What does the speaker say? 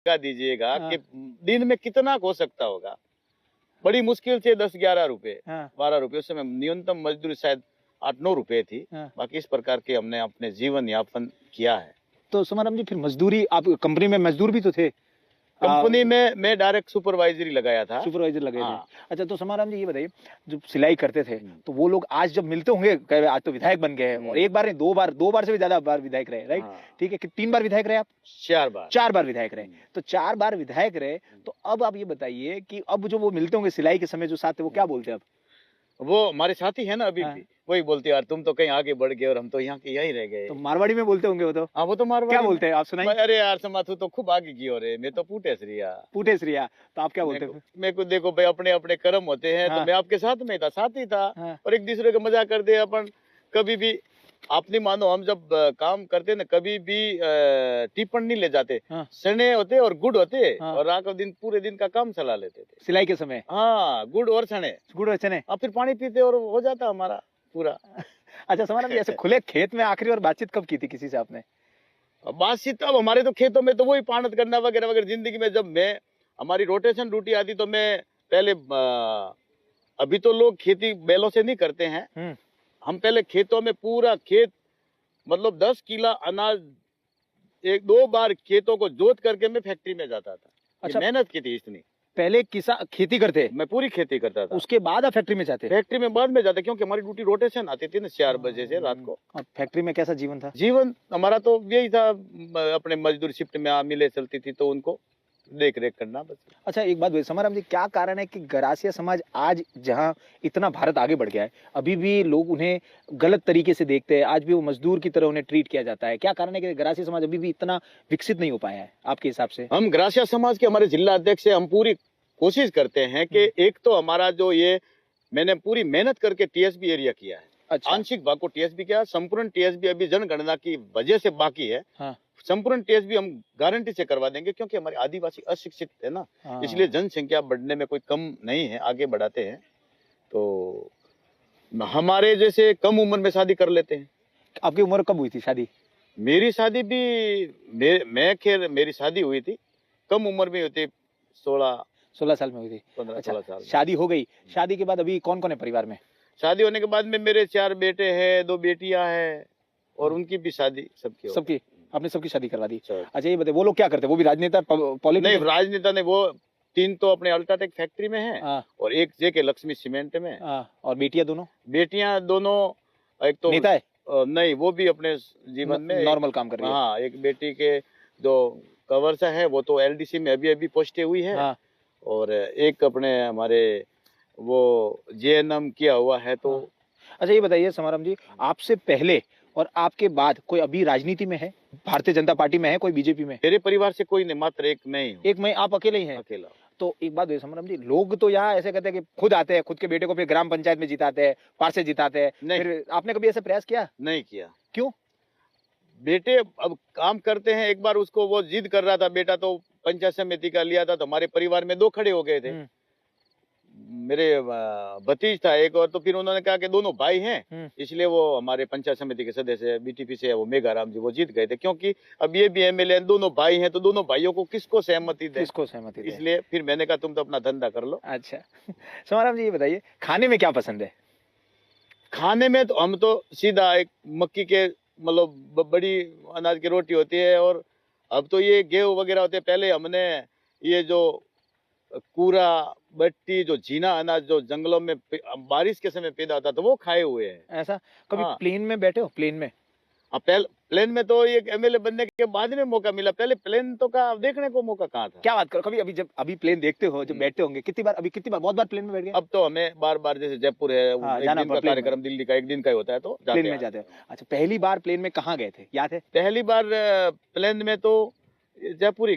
लगा दीजिएगा हाँ। कि दिन में कितना हो सकता होगा। बड़ी मुश्किल से 10-11 रुपए, हाँ। 12 रुपए, उस समय न्यूनतम मजदूरी शायद 8-9 रुपए थी। हाँ। बाकी इस प्रकार के हमने अपने जीवन यापन किया है। तो समाराम जी फिर मजदूरी, आप कंपनी में मजदूर भी तो थे? कंपनी में मैं डायरेक्ट सुपरवाइजरी लगाया था। सुपरवाइजर लगे थे। हाँ। अच्छा, तो समाराम जी ये बताइए, जो सिलाई करते थे हम्म। तो वो लोग आज जब मिलते होंगे, कहे आज तो विधायक बन गए हैं, और एक बार नहीं, दो बार से भी ज्यादा बार विधायक रहे, राइट? हाँ। ठीक है कि 3 बार विधायक रहे आप? 4 बार। 4 बार विधायक रहे। तो 4 बार विधायक रहे, तो अब आप ये बताइए कि अब जो वो मिलते होंगे सिलाई के समय जो साथ थे, वो क्या बोलते हैं अब? वो हमारे साथी है ना अभी हाँ। भी, वही बोलते यार तुम तो कहीं आगे बढ़ गए और हम तो यहाँ के यहीं रह गए। तो मारवाड़ी में बोलते होंगे वो तो? हाँ, वो तो मारवाड़ी क्या में। बोलते हैं आप सुनाइए? अरे यार समा तू तो खूब आगे की हो रे, मैं तो पूटे श्रिया। पूटे श्रिया, तो आप क्या बोलते हैं? मेरे को देखो भाई, अपने अपने कर्म होते हैं। हाँ। तो मैं आपके साथ में था, साथी था। हाँ। और एक दूसरे का मजाक कर दे अपन। कभी भी आप नहीं मानो, हम जब काम करते ना, कभी भी टिफिन नहीं ले जाते। हाँ। चने होते और गुड़ होते। हाँ। और रात दिन पूरे दिन का काम चला लेते थे सिलाई के समय? हाँ, गुड़ और चने। गुड़ और चने। अब फिर पानी पीते और हो जाता हमारा पूरा। अच्छा समाराम जी, ऐसे खुले खेत में आखिरी और बातचीत कब की थी किसी से आपने? बातचीत अब हमारे तो खेतों में तो वही पानत करना वगैरह वगैरह। जिंदगी में जब मैं हमारी रोटेशन ड्यूटी आती तो मैं पहले अभी तो लोग खेती बैलों से नहीं करते हैं। हम पहले खेतों में पूरा खेत, मतलब 10 किला अनाज 1-2 बार खेतों को जोत करके मैं फैक्ट्री में जाता था। अच्छा, मेहनत की थी इतनी। पहले किसान खेती करते? मैं पूरी खेती करता था। उसके बाद आप फैक्ट्री में जाते? फैक्ट्री में बाद में जाते, क्योंकि हमारी ड्यूटी रोटेशन आती थी ना 4 बजे से रात को। और फैक्ट्री में कैसा जीवन था? जीवन हमारा तो यही था, अपने मजदूर शिफ्ट में मिले चलती थी तो उनको देख रेख करना बस। अच्छा, एक बात समाराम जी, क्या कारण है कि गरासिया समाज आज जहां इतना भारत आगे बढ़ गया है, अभी भी लोग उन्हें गलत तरीके से देखते हैं, आज भी वो मजदूर की तरह उन्हें ट्रीट किया जाता है? क्या कारण है कि गरासिया समाज अभी भी इतना विकसित नहीं हो पाया है आपके हिसाब से? हम गरासिया समाज के हमारे जिला अध्यक्ष से हम पूरी कोशिश करते हैं कि एक तो हमारा जो ये, मैंने पूरी मेहनत करके टीएसबी एरिया किया है। अच्छा। आंशिक भाग को टीएसबी किया, संपूर्ण टीएसबी अभी जनगणना की वजह से बाकी है। हाँ। संपूर्ण टीएसबी हम गारंटी से करवा देंगे, क्योंकि हमारे आदिवासी अशिक्षित है ना। हाँ। इसलिए जनसंख्या बढ़ने में कोई कम नहीं है, आगे बढ़ाते हैं। तो हमारे जैसे कम उम्र में शादी कर लेते हैं। आपकी उम्र कब हुई थी शादी? मेरी शादी भी मेरी शादी हुई थी कम उम्र में हुई थी, 16 साल में हुई थी। 15-16 साल। शादी हो गई, शादी के बाद अभी कौन कौन है परिवार में? शादी होने के बाद में मेरे 4 बेटे हैं, 2 बेटियां हैं, और उनकी भी शादी सबकी आपने सबकी शादी करवा दी? सब। अच्छा, ये बताइए वो लोग क्या करते हैं? वो भी राजनेता, पॉलिटिक्स? नहीं, राजनेता नहीं, वो 3 तो अपने अल्ट्राटेक फैक्ट्री में है। हाँ। और एक जेके लक्ष्मी सीमेंट में। और बेटियां दोनों? बेटियां दोनों, एक तो नेता है? नहीं, वो भी अपने जीवन में नॉर्मल काम कर रही है। हाँ, एक बेटी के जो कवर्सा है वो तो एलडीसी में अभी पोस्टें हुई है। हाँ। और एक अपने हमारे वो जेएनएम किया हुआ है। तो अच्छा, ये बताइए समाराम जी, आपसे पहले और आपके बाद कोई अभी राजनीति में है? भारतीय जनता पार्टी में है, कोई बीजेपी में? मेरे परिवार से कोई नहीं, मात्र एक मैं ही हूँ। एक मैं, आप अकेले ही हैं? अकेला। तो एक बात समाराम जी, लोग तो यहाँ ऐसे कहते हैं कि खुद आते हैं, खुद के बेटे को फिर ग्राम पंचायत में जिताते हैं, पार्षद जिताते हैं। नहीं। फिर आपने कभी ऐसा प्रयास किया? नहीं किया। क्यों? बेटे अब काम करते हैं। एक बार उसको वो जिद कर रहा था बेटा, तो पंचायत समिति का लिया था, तो हमारे परिवार में 2 खड़े हो गए थे। मेरे भतीज था एक, और तो फिर उन्होंने कहा कि दोनों भाई हैं, इसलिए वो हमारे पंचायत समिति के सदस्य बीटीपी से वो मेघाराम जी, वो जीत गए थे। क्योंकि अब ये भी एमएलए, दोनों भाई हैं, तो दोनों भाइयों को किसको सहमति दे? इसलिए फिर मैंने कहा तुम तो अपना धंधा कर लो। अच्छा समाराम जी, ये बताइए खाने में क्या पसंद है? खाने में तो हम तो सीधा एक मक्की के, मतलब बड़ी अनाज की रोटी होती है, और अब तो ये गेहूं वगैरह होते हैं। पहले हमने ये जो कूरा बट्टी, जो जीना अनाज जो जंगलों में बारिश के समय पैदा होता था, वो खाए हुए हैं। ऐसा कभी? हाँ। प्लेन में बैठे हो? प्लेन में? प्लेन में तो ये एमएलए बनने के बाद में मौका मिला, पहले प्लेन तो का देखने को मौका कहाँ था। क्या बात करो, कभी अभी जब प्लेन देखते हो, जब बैठते होंगे, कितनी बार? बहुत बार प्लेन में बैठ गए? अब तो हमें बार बार, जैसे जयपुर है, हाँ, एक दिन का कार्यक्रम दिल्ली का 1 दिन का ही होता है, तो प्लेन में जाते हो। अच्छा, पहली बार प्लेन में कहाँ गए थे, याद है? पहली बार प्लेन में तो जयपुर ही